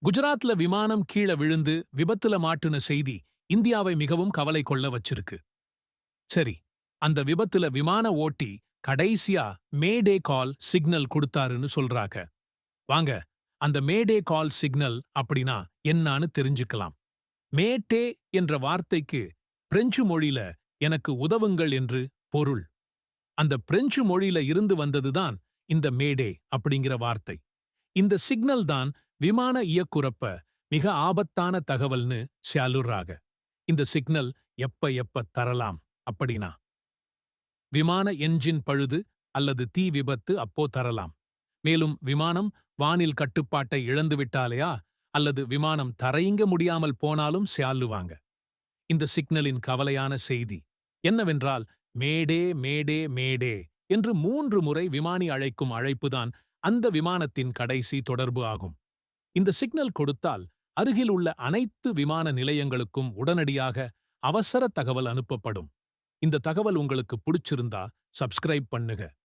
குஜராத்ல விமானம் கீழ விழுந்து விபத்துல மாட்டுன செய்தி இந்தியாவை மிகவும் கவலை கொள்ள வச்சிருக்கு. சரி, அந்த விபத்துல விமான ஓட்டி கடைசியா மேடே கால் சிக்னல் கொடுத்தாருன்னு சொல்றாங்க. வாங்க, அந்த மேடே கால் சிக்னல் அப்படின்னா என்னான்னு தெரிஞ்சுக்கலாம். மேட்டே என்ற வார்த்தைக்கு பிரெஞ்சு மொழியில எனக்கு உதவுங்கள் என்று பொருள். அந்த பிரெஞ்சு மொழியில இருந்து வந்ததுதான் இந்த மேடே அப்படிங்கிற வார்த்தை. இந்த சிக்னல் தான் விமான இயக்குறப்ப மிக ஆபத்தான தகவல்னு சொல்லுறாங்க. இந்த சிக்னல் எப்ப எப்ப தரலாம் அப்படின்னா, விமான என்ஜின் பழுது அல்லது தீ விபத்து அப்போ தரலாம். மேலும் விமானம் வானில் கட்டுப்பாட்டை இழந்துவிட்டாலையா அல்லது விமானம் தரையிங்க முடியாமல் போனாலும் சொல்லுவாங்க. இந்த சிக்னலின் கவலையான செய்தி என்னவென்றால், மேடே மேடே மேடே என்று 3 முறை விமானி அழைக்கும் அழைப்புதான் அந்த விமானத்தின் கடைசி தொடர்பு ஆகும். இந்த சிக்னல் கொடுத்தால் அருகில் உள்ள அனைத்து விமான நிலையங்களுக்கும் உடனடியாக அவசர தகவல் அனுப்பப்படும். இந்த தகவல் உங்களுக்கு பிடிச்சிருந்தா சப்ஸ்கிரைப் பண்ணுங்க.